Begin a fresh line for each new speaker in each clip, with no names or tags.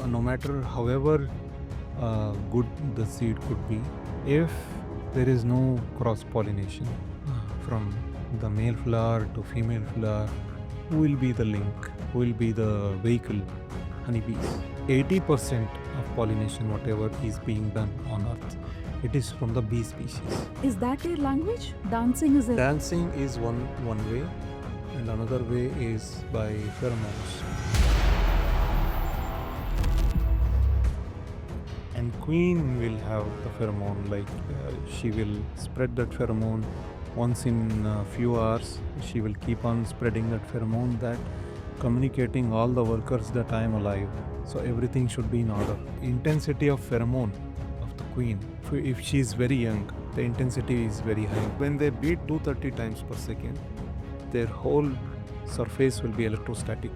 no matter however good the seed could be, if there is no cross pollination from the male flower to female flower, who will be the link? Who will be the vehicle? Honeybees. 80% of pollination, whatever is being done on earth, it is from the bee species.
Is that your language? Dancing is a
Dancing is one way, and another way is by pheromones. And queen will have the pheromone, like she will spread that pheromone once in a few hours. She will keep on spreading that pheromone, that communicating all the workers that I am alive. So everything should be in order. Intensity of pheromone of the queen, if she is very young, the intensity is very high. When they beat 230 times per second, their whole surface will be electrostatic.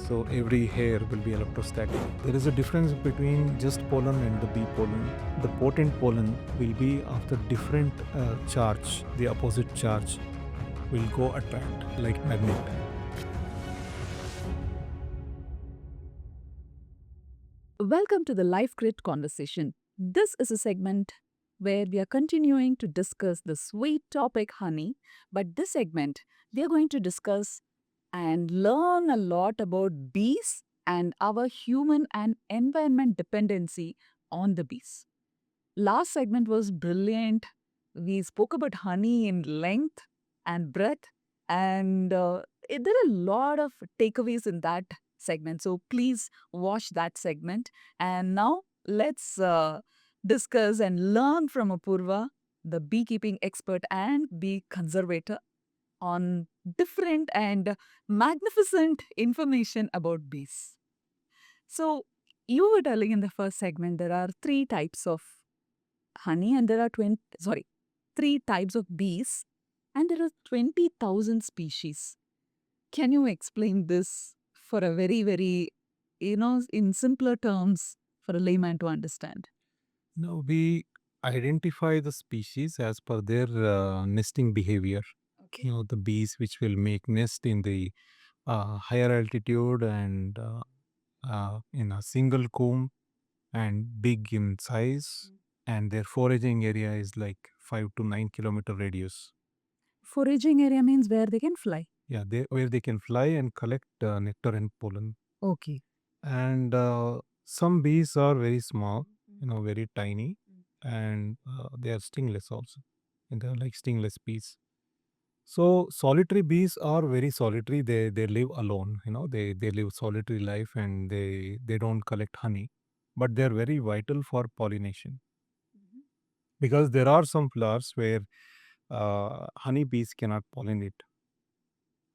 So every hair will be electrostatic. There is a difference between just pollen and the bee pollen. The potent pollen will be of the different charge. The opposite charge will go attract like magnet.
Welcome to the Life Grid Conversation. This is a segment where we are continuing to discuss the sweet topic honey, but this segment we are going to discuss and learn a lot about bees and our human and environment dependency on the bees. Last segment was brilliant. We spoke about honey in length and breadth, and there are a lot of takeaways in that segment. So please watch that segment. And now let's discuss and learn from Apoorva, the beekeeping expert and bee conservator, on different and magnificent information about bees. So you were telling in the first segment there are three types of honey and there are 3 types of bees and there are 20,000 species. Can you explain this for a very, in simpler terms for a layman to understand?
Now we identify the species as per their nesting behavior.
Okay.
The bees which will make nest in the higher altitude and in a single comb and big in size, and their foraging area is like 5 to 9 kilometer radius.
Foraging area means where they can fly.
Yeah, where they can fly and collect nectar and pollen.
Okay.
And some bees are very small, very tiny, and they are stingless also, and they are like stingless bees. So solitary bees are very solitary. They live alone. They live solitary life, and they don't collect honey, but they are very vital for pollination, because there are some flowers where honeybees cannot pollinate.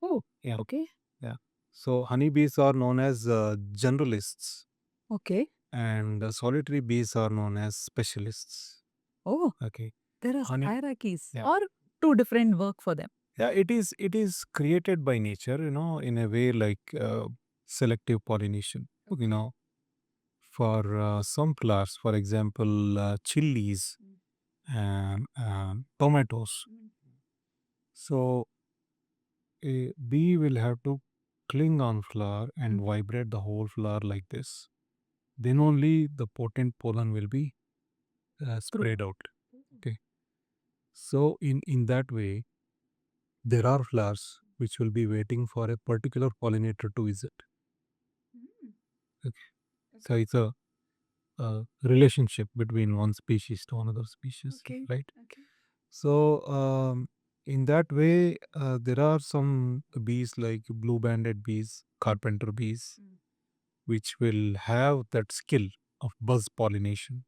Oh,
Yeah,
okay.
yeah. So honeybees are known as generalists,
Okay.
and solitary bees are known as specialists.
Oh,
Okay.
there are
Honey.
hierarchies
Yeah.
or two different work for them.
Yeah, it is created by nature, in a way like selective pollination. For some flowers, for example, chilies and tomatoes. So a bee will have to cling on flower and vibrate the whole flower like this. Then only the potent pollen will be spread out. Okay. So in that way, there are flowers which will be waiting for a particular pollinator to visit. Okay. So it's a relationship between one species to another species,
Okay.
right?
Okay.
So in that way, there are some bees like blue-banded bees, carpenter bees, which will have that skill of buzz pollination.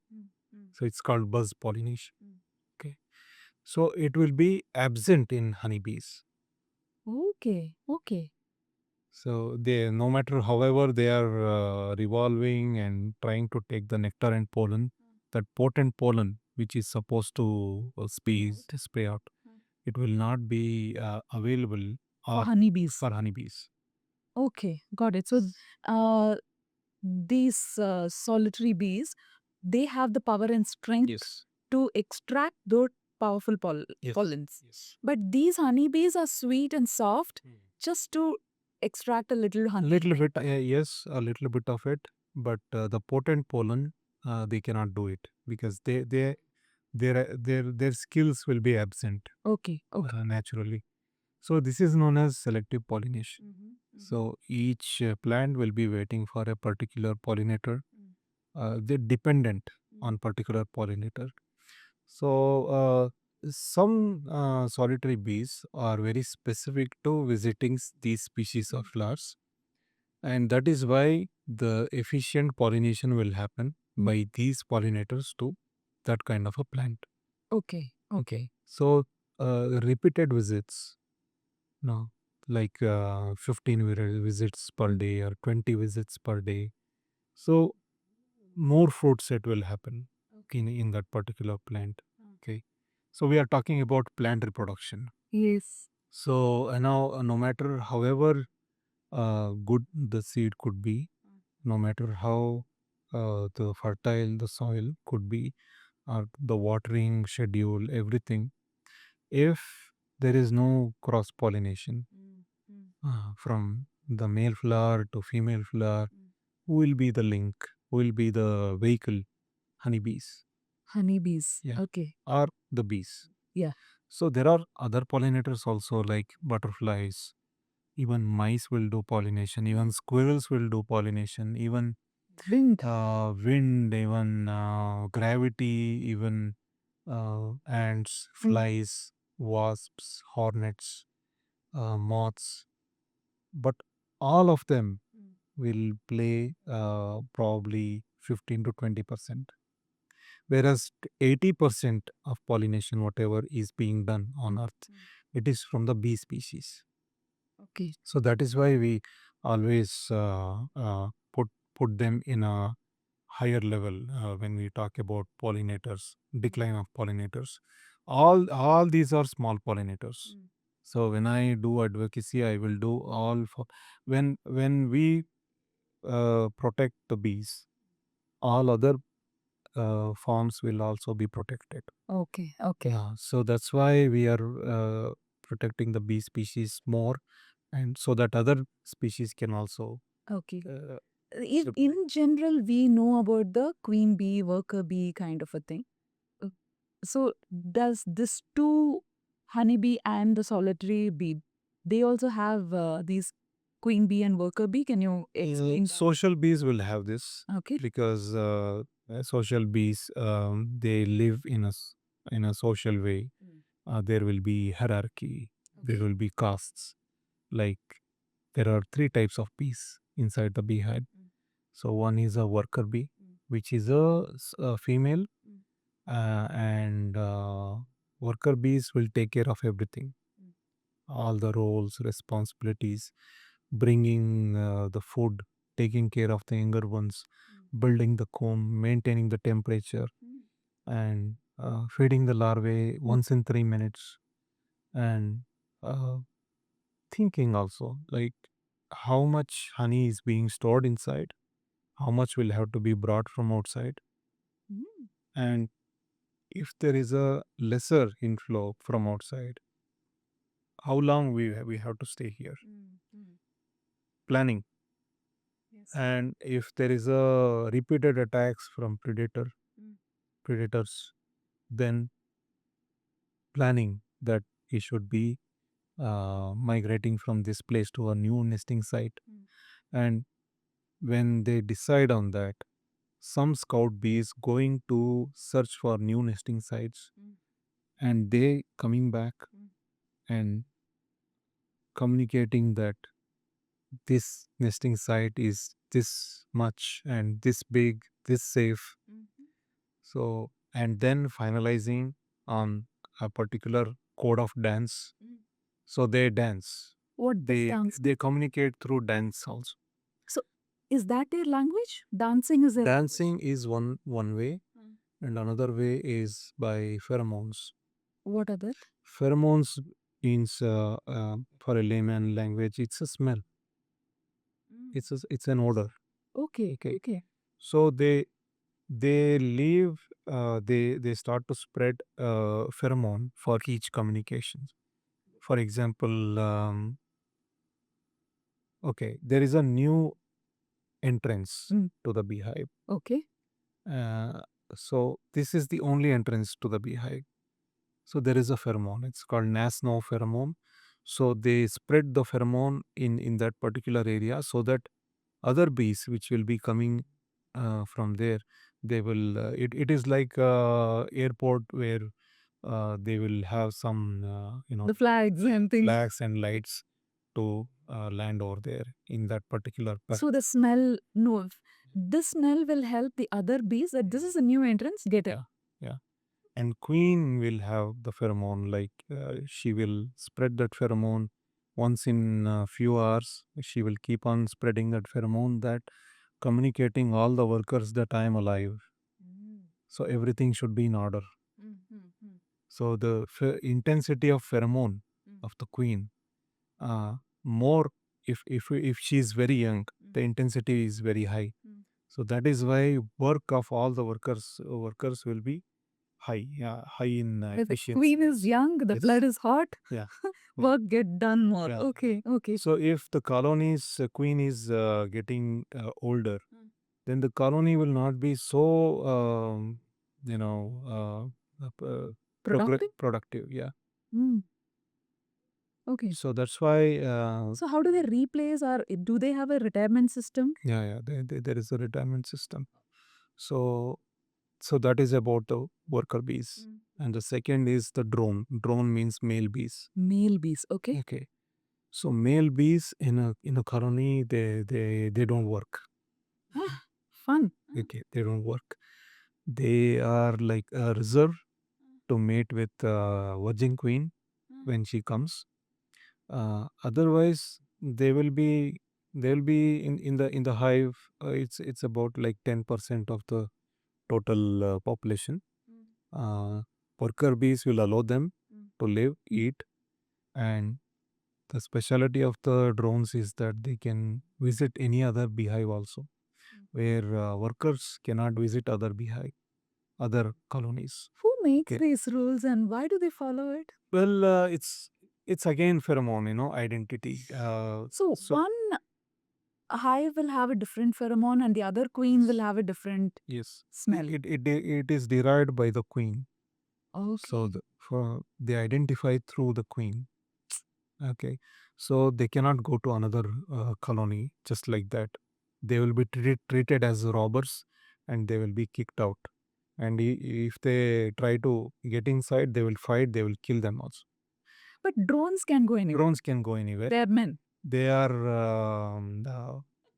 So it's called buzz pollination. Okay. So it will be absent in honeybees.
Okay. Okay.
So they, no matter however they are revolving and trying to take the nectar and pollen, that potent pollen which is supposed to spray out, it will not be available
For honeybees.
for honeybees.
Okay, got it. So, uh, these solitary bees, they have the power and strength
Yes.
to extract those powerful
Yes.
pollens.
Yes.
But these honeybees are sweet and soft just to extract a little honey.
Little bit, yes, a little bit of it, but the potent pollen, they cannot do it because their skills will be absent
Okay.
naturally. So this is known as selective pollination.
Mm-hmm.
So each plant will be waiting for a particular pollinator. They're dependent on particular pollinator. So some solitary bees are very specific to visiting these species of flowers, and that is why the efficient pollination will happen by these pollinators to that kind of a plant.
Okay. Okay.
So repeated visits, no, like 15 visits per day or 20 visits per day. So more fruit set will happen in that particular plant. Okay. So we are talking about plant reproduction.
Yes.
So now no matter however good the seed could be, no matter how the fertile the soil could be, or the watering schedule, everything, if there is no cross pollination from the male flower to female flower, who will be the link? Who will be the vehicle? Honeybees.
Honeybees.
Yeah.
Okay.
Or the bees.
Yeah.
So there are other pollinators also like butterflies. Even mice will do pollination. Even squirrels will do pollination. Even
Wind.
wind, even gravity, even ants, flies, wasps, hornets, moths. But all of them will play probably 15 to 20%. Whereas 80% of pollination, whatever is being done on Earth, it is from the bee species.
Okay.
So that is why we always put them in a higher level when we talk about pollinators, decline of pollinators. All these are small pollinators. So when I do advocacy, I will do all for when we protect the bees, all other forms will also be protected.
Okay. Okay.
Yeah, so that's why we are protecting the bee species more, and so that other species can also.
Okay.
Uh,
In general, we know about the queen bee, worker bee kind of a thing. Uh, So, does this two honeybee and the solitary bee, they also have these queen bee and worker bee? Can you explain that?
social bees will have this
Okay.
because social bees they live in a social way. There will be hierarchy. There will be castes. Like there are three types of bees inside the beehive. So one is a worker bee, which is a female, and worker bees will take care of everything, all the roles, responsibilities, bringing the food, taking care of the younger ones, building the comb, maintaining the temperature, and feeding the larvae once in 3 minutes, and uh, thinking also like how much honey is being stored inside, how much will have to be brought from outside, and if there is a lesser inflow from outside, how long we have to stay here. Planning. And if there is a repeated attacks from predators, then planning that he should be migrating from this place to a new nesting site. And when they decide on that, some scout bees going to search for new nesting sites, and they coming back and communicating that this nesting site is this much and this big, this safe. So, and then finalizing on a particular code of dance. So they dance.
What this dance?
They communicate through dance also.
So, is that their language? Dancing is their
Dancing is one way, and another way is by pheromones.
What are that?
Pheromones means for a layman language, it's a smell. It's an odor.
Okay.
Okay.
Okay.
So they leave. They start to spread pheromone for each communication. For example, okay, there is a new entrance
Mm.
to the beehive.
Okay.
So this is the only entrance to the beehive. So there is a pheromone. It's called Nasno pheromone. So they spread the pheromone in that particular area so that other bees which will be coming from there, they will. It is like airport where they will have some
The flags and things.
flags and lights to land over there in that particular.
So the smell, no, this smell will help the other bees that this is a new entrance, get it.
Yeah. And queen will have the pheromone, like she will spread that pheromone once in a few hours. She will keep on spreading that pheromone, that communicating all the workers that I am alive. So everything should be in order. So the intensity of pheromone of the queen, more if she is very young, the intensity is very high. So that is why work of all the workers will be high, high in
If the
efficiency.
queen is young, the
Yes.
blood is hot,
Yeah.
work get done more.
Yeah.
Okay, okay.
So if the colony's queen is getting older, then the colony will not be so
Productive?
productive. Yeah.
Mm. Okay.
So that's why.
So how do they replace or do they have a retirement system?
Yeah. There is a retirement system. So that is about the worker bees. And the second is the drone. Drone means male bees.
Male bees, okay.
Okay. So male bees in a colony, they don't work.
Fun.
Okay, they don't work. They are like a reserve to mate with virgin queen when she comes. Otherwise, they will be in the hive. It's about like 10% of the total population. Worker bees will allow them to live, eat, and the specialty of the drones is that they can visit any other beehive also, where workers cannot visit other beehive, other colonies.
Who makes
Okay.
these rules and why do they follow it?
Well, it's again pheromone, identity.
So one hive will have a different pheromone and the other queen will have a different
yes,
smell.
it is derived by the queen.
Okay.
So they identify through the queen. Okay, so they cannot go to another colony just like that. They will be treated as robbers, and they will be kicked out. And if they try to get inside, they will fight. They will kill them also.
But drones can go anywhere.
Drones can go anywhere.
They are men.
They are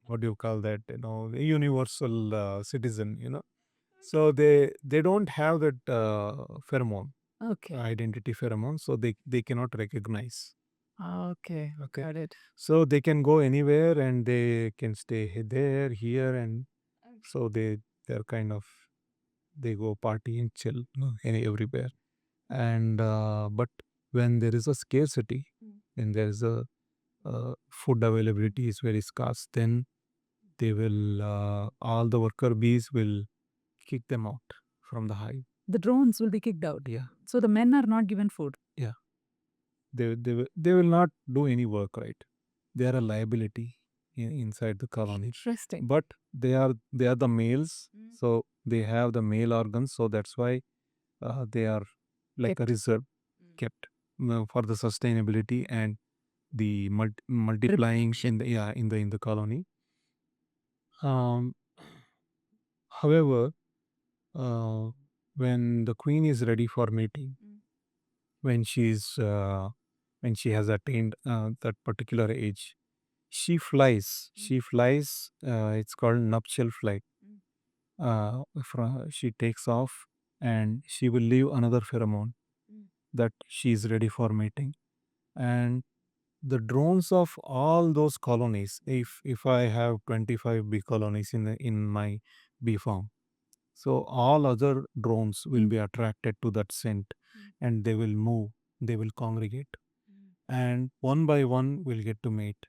what do you call that? A universal citizen. So they don't have that pheromone,
Okay.
identity pheromone, so they cannot recognize.
Okay.
Okay.
Got it.
So they can go anywhere and they can stay there, here, and so they're kind of, they go party and chill, everywhere. And but when there is a scarcity, when there is a food availability is very scarce, then they will all the worker bees will kick them out from the hive.
The drones will be kicked out.
Yeah.
So the men are not given food.
Yeah. They will not do any work, right? They are a liability inside the colony.
Interesting.
But they are the males, so they have the male organs, so that's why they are like
Kept.
a reserve, kept for the sustainability and the multiplying in the colony. However, when the queen is ready for mating, when when she has attained that particular age, she flies. She flies. It's called nuptial flight. She takes off and she will leave another pheromone that she is ready for mating. And the drones of all those colonies, if I have 25 bee colonies in my bee farm, so all other drones will be attracted to that scent, and they will move, they will congregate, and one by one will get to mate.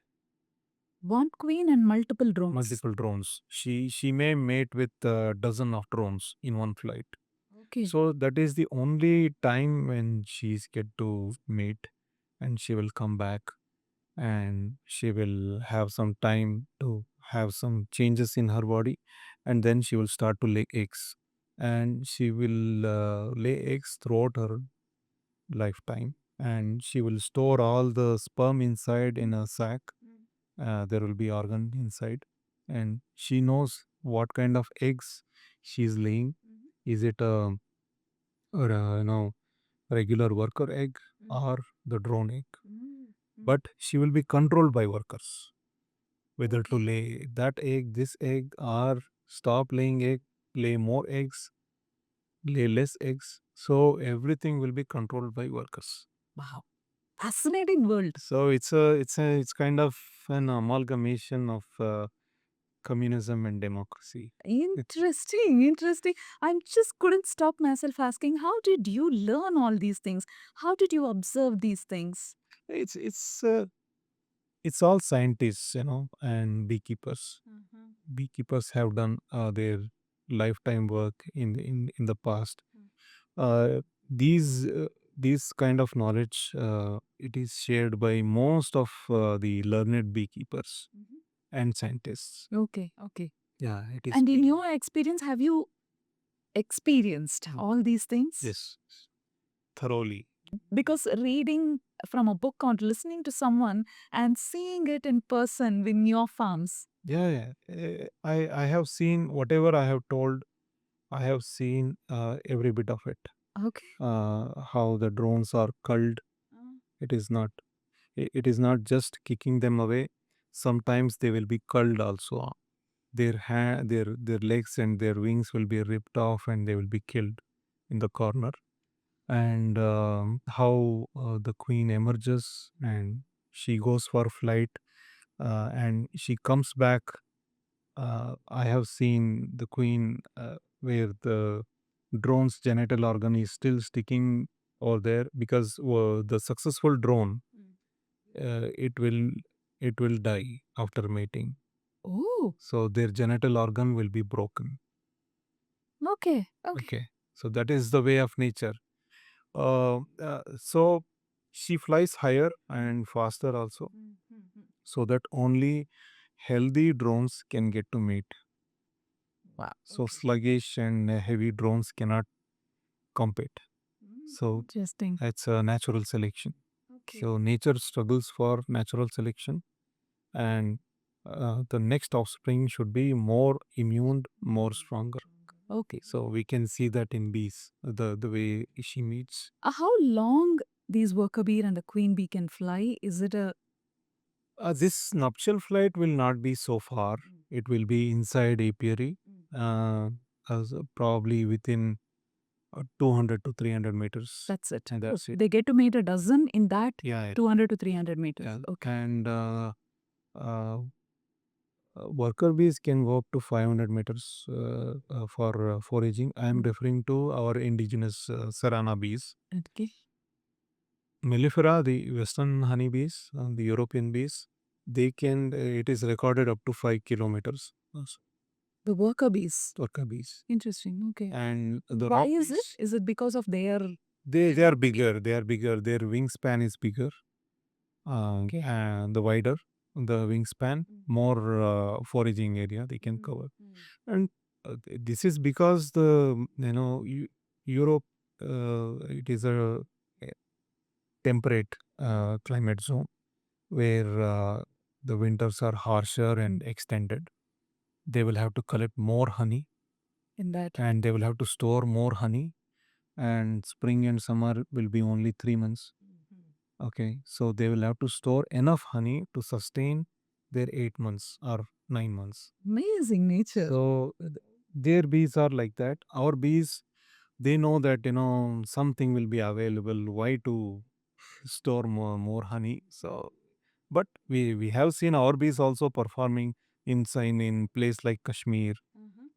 One queen and multiple drones.
Multiple drones. She may mate with a dozen of drones in one flight.
Okay.
So that is the only time when she's get to mate, and she will come back, and she will have some time to have some changes in her body, and then she will start to lay eggs, and she will lay eggs throughout her lifetime, and she will store all the sperm inside in a sac. There will be organ inside, and she knows what kind of eggs she's laying. Is it a regular worker egg or the drone egg? But she will be controlled by workers whether to lay that egg, this egg, or stop laying egg, lay more eggs, lay less eggs. So everything will be controlled by workers.
Wow. Fascinating world.
So it's kind of an amalgamation of communism and democracy.
Interesting, interesting. I just couldn't stop myself asking, how did you learn all these things? How did you observe these things?
It's it's uh, it's all scientists, and beekeepers. Beekeepers have done their lifetime work in the past. Uh, these uh, these kind of knowledge, it is shared by most of the learned beekeepers and scientists.
Okay, okay.
Yeah, it is.
And in your experience, have you experienced all these things?
Yes, thoroughly.
Because reading from a book or listening to someone and seeing it in person in your farms.
Yeah, yeah. I have seen whatever I have told. I have seen every bit of it.
Okay.
How the drones are culled. It is not. It is not just kicking them away. Sometimes they will be culled also. Their legs and their wings will be ripped off, and they will be killed in the corner. And how the queen emerges, and she goes for flight, and she comes back. I have seen the queen where the drone's genital organ is still sticking over there, because the successful drone, it will die after mating.
Oh,
So their genital organ will be broken.
okay, okay.
Okay. So that is the way of nature. So she flies higher and faster also, so that only healthy drones can get to mate.
Wow.
So sluggish and heavy drones cannot compete. So
Interesting.
it's a natural selection. So nature struggles for natural selection, and the next offspring should be more immune, more stronger.
Okay.
So we can see that in bees, the way she meets.
How long these worker bee and the queen bee can fly? Is it a
This nuptial flight will not be so far. It will be inside apiary, probably within 200 to 300 meters.
that's it?
And that's it.
They get to mate a dozen in that
Yeah.
200 to 300 meters.
Yeah.
Okay.
And uh, worker bees can go up to 500 meters for foraging. I am referring to our indigenous Sarana bees.
Okay.
Mellifera, the western honeybees, the European bees, it is recorded up to 5 kilometers.
The worker bees.
Worker bees.
Interesting. Okay.
And the
Why
rock
is it?
bees,
Is it because of their
they are bigger. They are bigger. Their wingspan is bigger. And the wider the wingspan, more foraging area they can cover. And this is because Europe, it is a temperate climate zone where the winters are harsher and extended. They will have to collect more honey,
in that?
and they will have to store more honey. And spring and summer will be only 3 months. Okay, so they will have to store enough honey to sustain their 8 months or 9 months.
Amazing nature.
So their bees are like that. Our bees, they know that something will be available. Why to store more honey? So, but we have seen our bees also performing in place like Kashmir.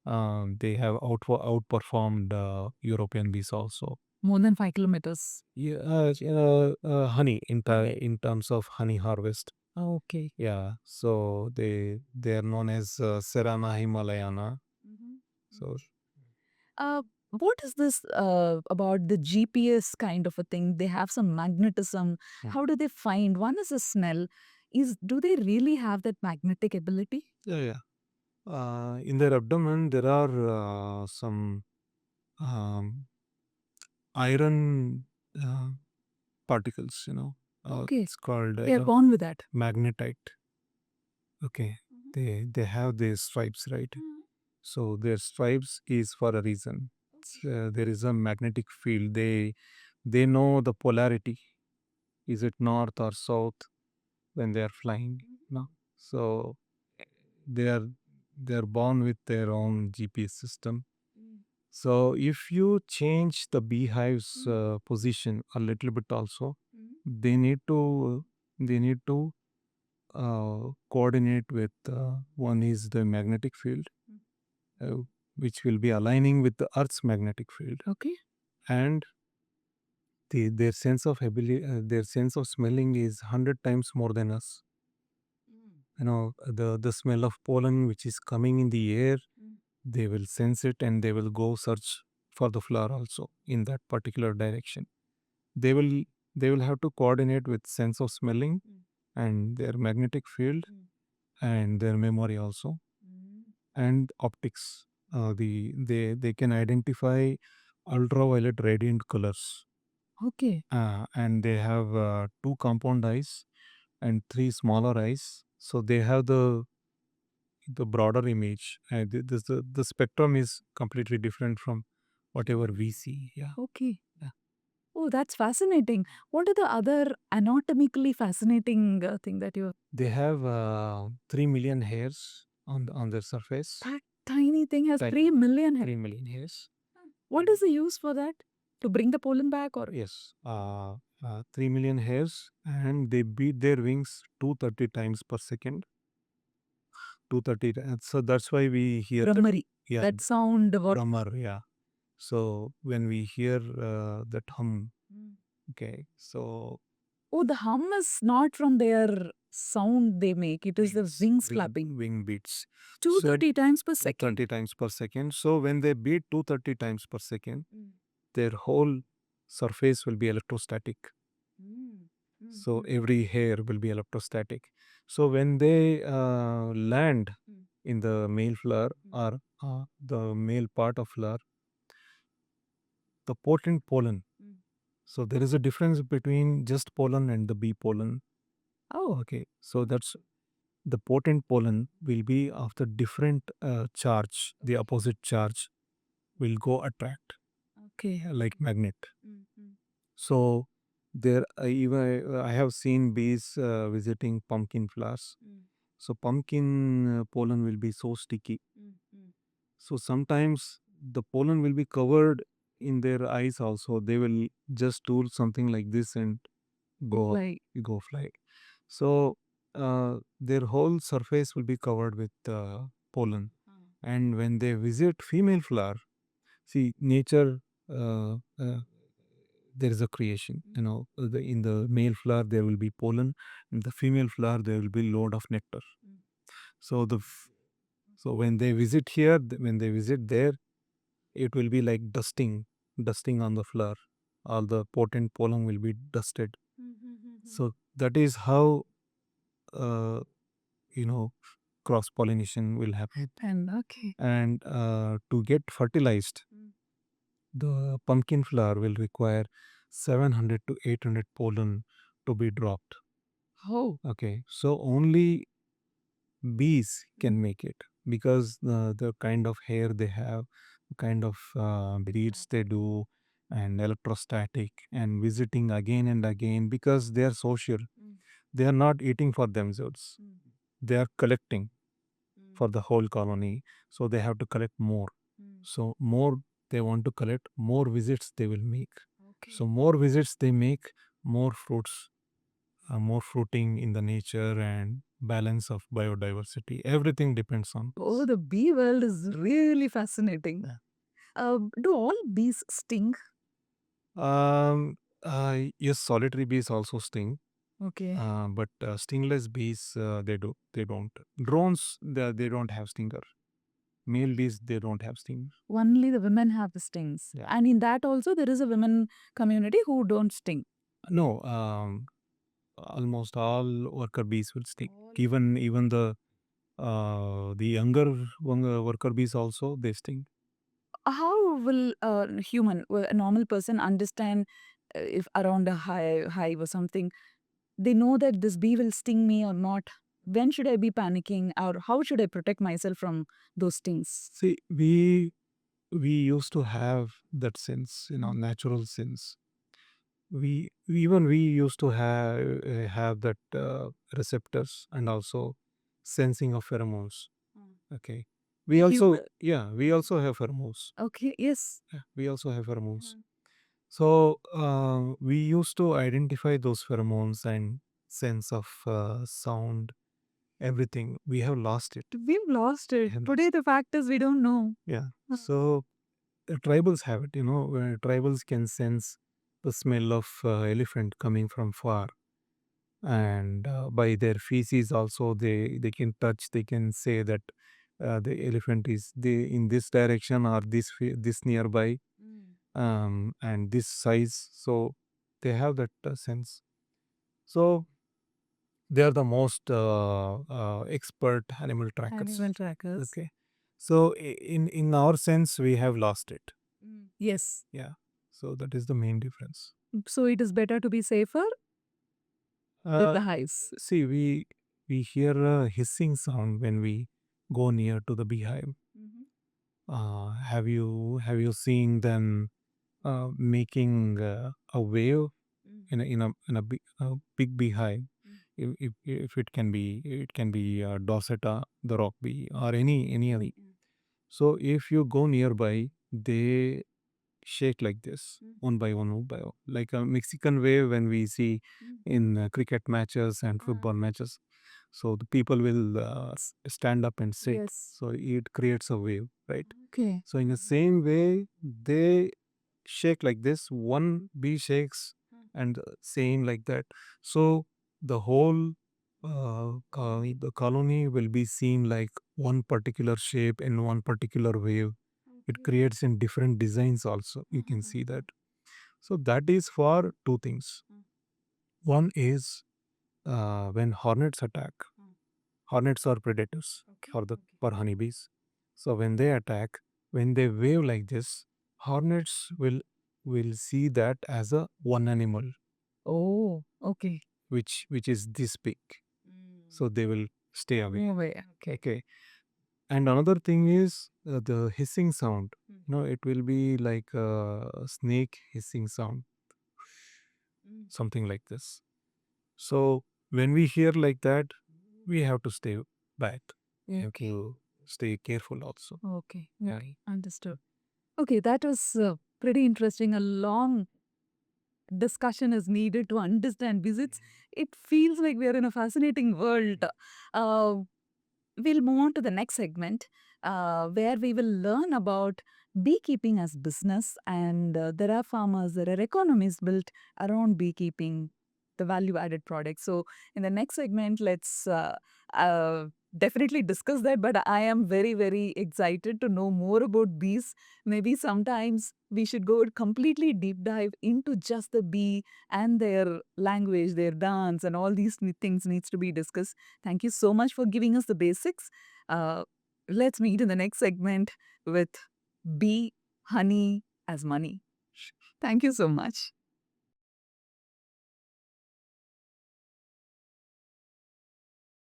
They have outperformed European bees also.
More than 5 kilometers.
Yeah, honey in terms of honey harvest.
Okay.
Yeah, so they are known as Serana Himalayana. So
What is this about the GPS kind of a thing? They have some magnetism.
Hmm.
How do they find? One is a smell. Do they really have that magnetic ability?
Yeah. In their abdomen, there are some um, iron particles,
Okay.
it's called
They are born with that.
magnetite. Okay. They have these stripes, right? So their stripes is for a reason. There is a magnetic field. They know the polarity. Is it north or south when they are flying? No. So they are they are born with their own GPS system. So if you change the beehive's position a little bit also, they need to coordinate with one is the magnetic field, uh, which will be aligning with the Earth's magnetic field,
Okay.
and their sense of ability, their sense of smelling is 100 times more than us. The smell of pollen which is coming in the air, they will sense it and they will go search for the flower also in that particular direction. They will have to coordinate with sense of smelling and their magnetic field and their memory also and optics. They can identify ultraviolet radiant colors.
Okay.
And they have two compound eyes and three smaller eyes. So they have the broader image. The spectrum is completely different from whatever we see. Yeah.
Okay.
Yeah.
Oh, that's fascinating. What are the other anatomically fascinating thing that you?
They have 3 million hairs on their surface.
That tiny thing has
Tiny.
3 million.
3 million hairs.
What is the use for that? To bring the pollen back or?
Yes. 3 million hairs, and they beat their wings 230 times per second. 230. So that's why we hear
Brahmari.
yeah,
That sound what?
drummer. Yeah. So when we hear that hum, okay, so
Oh, the hum is not from their sound they make. It is the wings flapping.
wing beats.
230 times per
So
second.
30 times per second. So when they beat 230 times per second, their whole surface will be electrostatic. So every hair will be electrostatic. So when they land in the male flower or the male part of flower, the potent pollen. So there is a difference between just pollen and the bee pollen.
Oh,
Okay. So that's the potent pollen will be of the different charge. The opposite charge will go attract
okay.
like magnet. So there even I have seen bees visiting pumpkin flowers. So pumpkin pollen will be so sticky. So sometimes the pollen will be covered in their eyes also. They will just do something like this and go
Like,
go fly. So their whole surface will be covered with pollen. And when they visit female flower, see nature. There is a creation. In the male flower there will be pollen, in the female flower there will be load of nectar. So so when they visit here, when they visit there, it will be like dusting on the flower. All the potent pollen will be dusted. So that is how uh, cross pollination will happen.
and okay.
And to get fertilized, the pumpkin flower will require 700 to 800 pollen to be dropped.
Oh,
Okay, so only bees can make it because the kind of hair they have, kind of beads they do, and electrostatic and visiting again and again because they are social. They are not eating for themselves. They are collecting for the whole colony. So they have to collect more. So more they want to collect, more visits they will make. So more visits they make, more fruits, more fruiting in the nature and balance of biodiversity. Everything depends on.
oh, the bee world is really fascinating.
Yeah.
Do all bees sting?
Yes, solitary bees also sting,
Okay.
but stingless bees they don't. Drones they don't have stinger. Male bees they don't have sting.
Only the women have the stings.
Yeah.
And in that also there is a women community who don't sting.
No, almost all worker bees will sting. Even the younger worker bees also they sting.
How will a normal person understand if around a hive or something, they know that this bee will sting me or not? When should I be panicking, or how should I protect myself from those stings?
See, we used to have that sense, natural sense. We used to have that receptors and also sensing of pheromones. Okay, we also we also have pheromones.
Okay, yes.
Yeah, we also have pheromones. So we used to identify those pheromones and sense of sound, everything. We have lost it.
We've lost it.
And
Today, the fact is we don't know.
yeah, so tribals have it. Where tribals can sense the smell of elephant coming from far, and by their feces also they can touch. They can say that the elephant is in this direction or this nearby, and this size. So they have that sense. So they are the most expert animal trackers.
Animal trackers.
Okay. So in our sense, we have lost it.
Yes.
Yeah. So that is the main difference.
So it is better to be safer with the
Uh,
hives.
see, we hear a hissing sound when we go near to the beehive. Have you seen them making a wave in a big beehive? If it can be Dorsetta, the rock bee, or any other. So if you go nearby, they shake like this, one by one, like a Mexican wave when we see in cricket matches and football matches. So the people will stand up and shake.
Yes.
So it creates a wave, right?
Okay.
So in the same way, they shake like this. One bee shakes and same like that. So the whole the colony will be seen like one particular shape and one particular wave. It creates in different designs also. You can see that. So that is for two things. One is when hornets attack. Hornets are predators for honeybees. So when they attack, when they wave like this, hornets will see that as a one animal
Oh, okay.
which is this big. So they will stay away.
Away. Okay.
Okay. And another thing is the hissing sound. It will be like a snake hissing sound, something like this. So when we hear like that, we have to stay back. We have
Okay.
to stay careful also.
Okay.
Yeah.
Okay. Understood. Okay, that was pretty interesting. A long discussion is needed to understand visits. It feels like we are in a fascinating world. Uh, we'll move on to the next segment where we will learn about beekeeping as business, and there are farmers, there are economies built around beekeeping, the value added products. So in the next segment, let's uh, definitely discuss that, but I am very, very excited to know more about bees. Maybe sometimes we should go completely deep dive into just the bee and their language, their dance, and all these things needs to be discussed. Thank you so much for giving us the basics. Uh, let's meet in the next segment with bee, honey as money. Thank you so much.